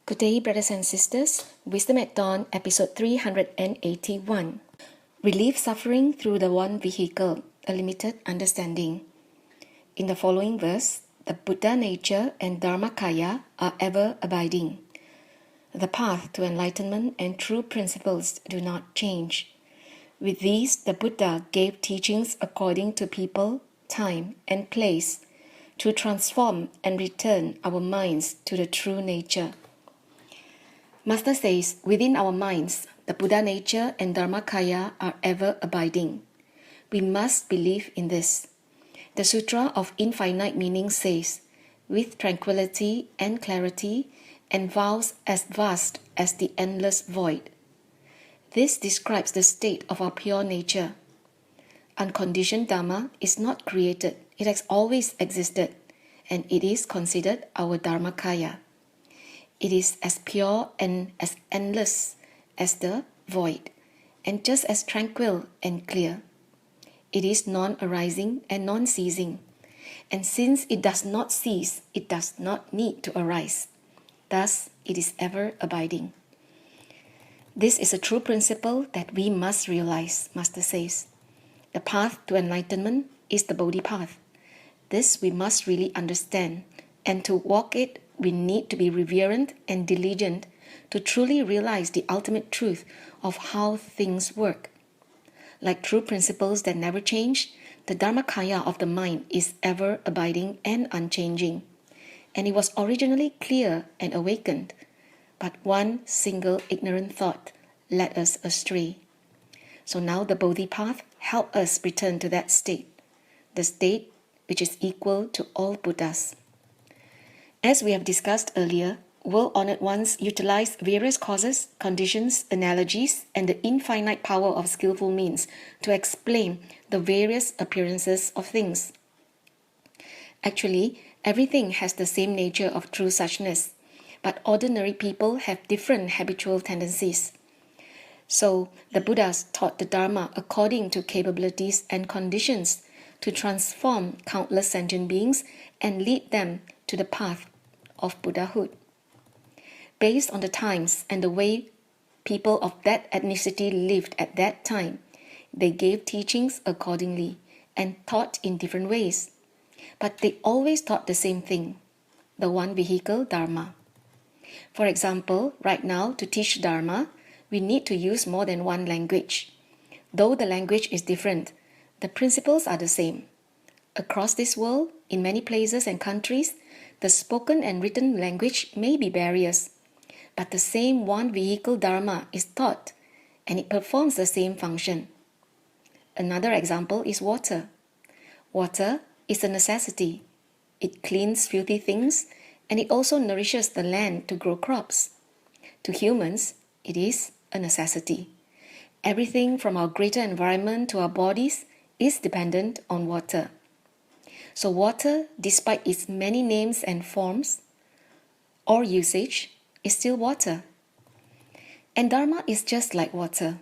Good day, brothers and sisters. Wisdom at Dawn, episode 381. Relieve suffering through the one vehicle, a limited understanding. In the following verse, the Buddha nature and Dharmakaya are ever abiding. The path to enlightenment and true principles do not change. With these, the Buddha gave teachings according to people, time, and place to transform and return our minds to the true nature. Master says, within our minds, the Buddha nature and Dharmakaya are ever abiding. We must believe in this. The Sutra of Infinite Meaning says, with tranquility and clarity, and vows as vast as the endless void. This describes the state of our pure nature. Unconditioned Dharma is not created, it has always existed, and it is considered our Dharmakaya. It is as pure and as endless as the void, and just as tranquil and clear. It is non-arising and non-ceasing, and since it does not cease, it does not need to arise. Thus, it is ever abiding. This is a true principle that we must realize, Master says. The path to enlightenment is the Bodhi path. This we must really understand, and to walk it, we need to be reverent and diligent to truly realize the ultimate truth of how things work. Like true principles that never change, the Dharmakaya of the mind is ever abiding and unchanging. And it was originally clear and awakened, but one single ignorant thought led us astray. So now the Bodhi path helps us return to that state, the state which is equal to all Buddhas. As we have discussed earlier, world-honored ones utilize various causes, conditions, analogies, and the infinite power of skillful means to explain the various appearances of things. Actually, everything has the same nature of true suchness, but ordinary people have different habitual tendencies. So, the Buddhas taught the Dharma according to capabilities and conditions to transform countless sentient beings and lead them to the path of Buddhahood. Based on the times and the way people of that ethnicity lived at that time, they gave teachings accordingly and taught in different ways. But they always taught the same thing, the one vehicle Dharma. For example, right now to teach Dharma, we need to use more than one language. Though the language is different, the principles are the same. Across this world, in many places and countries, the spoken and written language may be barriers, but the same one vehicle Dharma is taught, and it performs the same function. Another example is water. Water is a necessity. It cleans filthy things, and it also nourishes the land to grow crops. To humans, it is a necessity. Everything from our greater environment to our bodies is dependent on water. So water, despite its many names and forms or usage, is still water. And Dharma is just like water.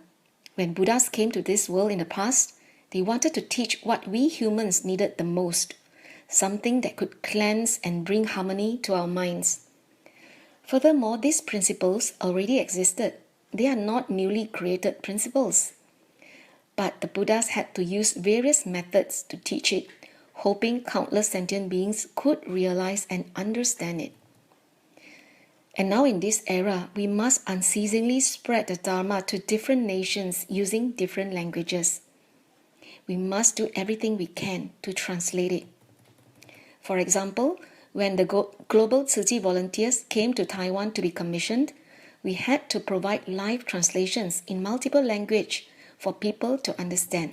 When Buddhas came to this world in the past, they wanted to teach what we humans needed the most, something that could cleanse and bring harmony to our minds. Furthermore, these principles already existed. They are not newly created principles. But the Buddhas had to use various methods to teach it, hoping countless sentient beings could realize and understand it. And now in this era, we must unceasingly spread the Dharma to different nations using different languages. We must do everything we can to translate it. For example, when the Global Tzu Chi volunteers came to Taiwan to be commissioned, we had to provide live translations in multiple languages for people to understand.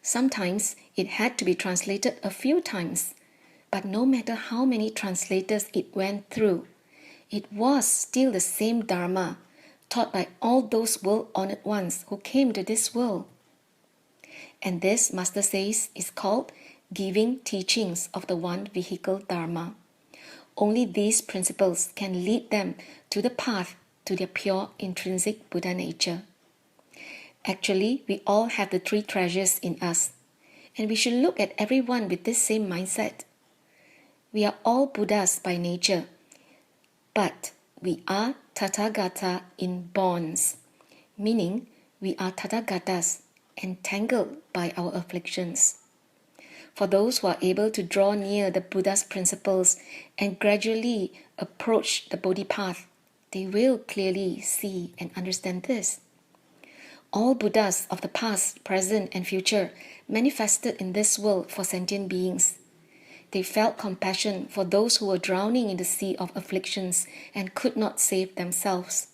Sometimes it had to be translated a few times, but no matter how many translators it went through, it was still the same Dharma taught by all those world-honored ones who came to this world. And this, Master says, is called giving teachings of the one vehicle Dharma. Only these principles can lead them to the path to their pure intrinsic Buddha nature. Actually, we all have the three treasures in us, and we should look at everyone with this same mindset. We are all Buddhas by nature, but we are Tathagata in bonds, meaning we are Tathagatas entangled by our afflictions. For those who are able to draw near the Buddha's principles and gradually approach the Bodhi path, they will clearly see and understand this. All Buddhas of the past, present, and future manifested in this world for sentient beings. They felt compassion for those who were drowning in the sea of afflictions and could not save themselves.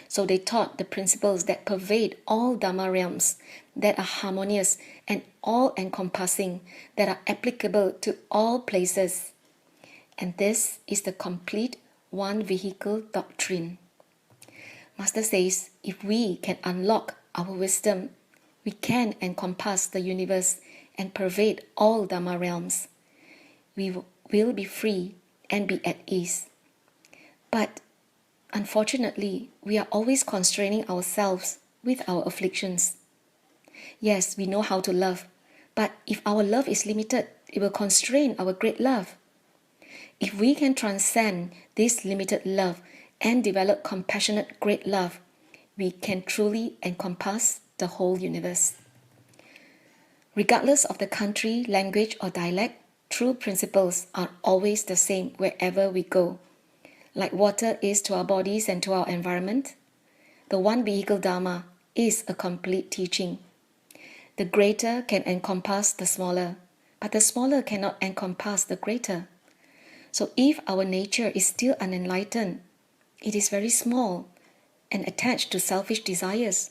So they taught the principles that pervade all Dharma realms, that are harmonious and all-encompassing, that are applicable to all places. And this is the complete one-vehicle doctrine. Master says, if we can unlock our wisdom, we can encompass the universe and pervade all Dharma realms. We will be free and be at ease. But unfortunately, we are always constraining ourselves with our afflictions. Yes, we know how to love, but if our love is limited, it will constrain our great love. If we can transcend this limited love and develop compassionate great love, we can truly encompass the whole universe. Regardless of the country, language, or dialect, true principles are always the same wherever we go. Like water is to our bodies and to our environment, the one vehicle Dharma is a complete teaching. The greater can encompass the smaller, but the smaller cannot encompass the greater. So if our nature is still unenlightened, it is very small and attached to selfish desires.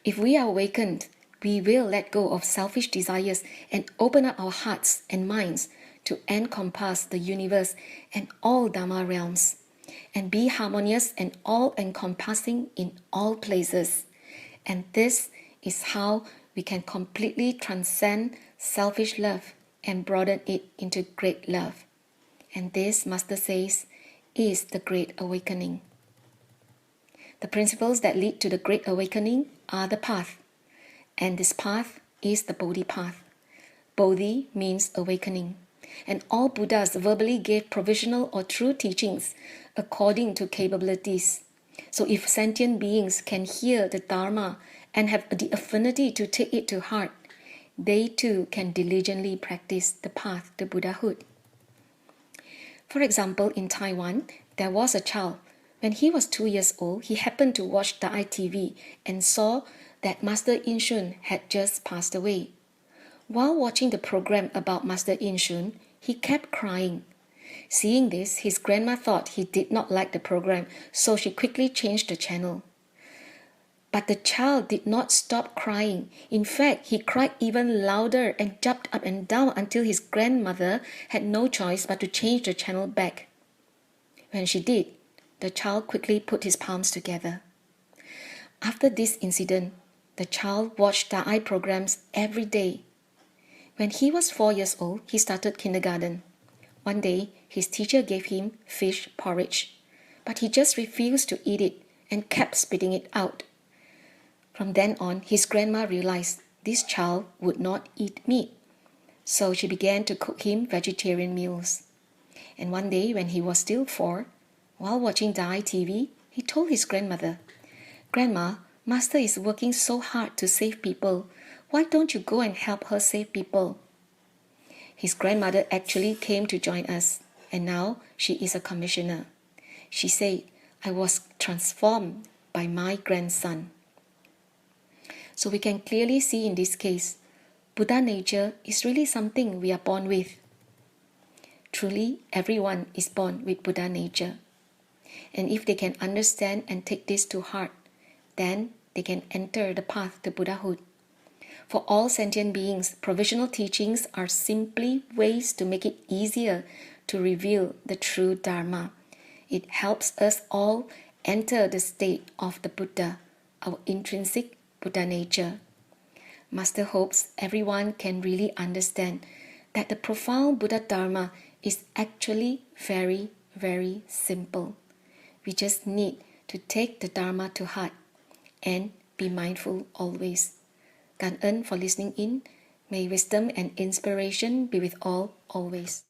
If we are awakened, we will let go of selfish desires and open up our hearts and minds to encompass the universe and all Dharma realms, and be harmonious and all-encompassing in all places. And this is how we can completely transcend selfish love and broaden it into great love. And this, Master says, is the Great Awakening. The principles that lead to the Great Awakening are the path, and this path is the Bodhi path. Bodhi means awakening, and all Buddhas verbally gave provisional or true teachings according to capabilities. So if sentient beings can hear the Dharma and have the affinity to take it to heart, they too can diligently practice the path to Buddhahood. For example, in Taiwan, there was a child. When he was 2 years old, he happened to watch the ITV and saw that Master In Shun had just passed away. While watching the program about Master In Shun, he kept crying. Seeing this, his grandma thought he did not like the program, so she quickly changed the channel. But the child did not stop crying. In fact, he cried even louder and jumped up and down until his grandmother had no choice but to change the channel back. When she did, the child quickly put his palms together. After this incident, the child watched Da'ai programs every day. When he was 4 years old, he started kindergarten. One day, his teacher gave him fish porridge, but he just refused to eat it and kept spitting it out. From then on, his grandma realized this child would not eat meat, so she began to cook him vegetarian meals. And one day, when he was still 4, while watching Dai TV, he told his grandmother, "Grandma, Master is working so hard to save people. Why don't you go and help her save people?" His grandmother actually came to join us, and now she is a commissioner. She said, "I was transformed by my grandson." So we can clearly see in this case, Buddha nature is really something we are born with. Truly, everyone is born with Buddha nature. And if they can understand and take this to heart, then they can enter the path to Buddhahood. For all sentient beings, provisional teachings are simply ways to make it easier to reveal the true Dharma. It helps us all enter the state of the Buddha, our intrinsic Buddha nature. Master hopes everyone can really understand that the profound Buddha Dharma is actually very, very simple. We just need to take the Dharma to heart and be mindful always. 感恩 for listening in. May wisdom and inspiration be with all always.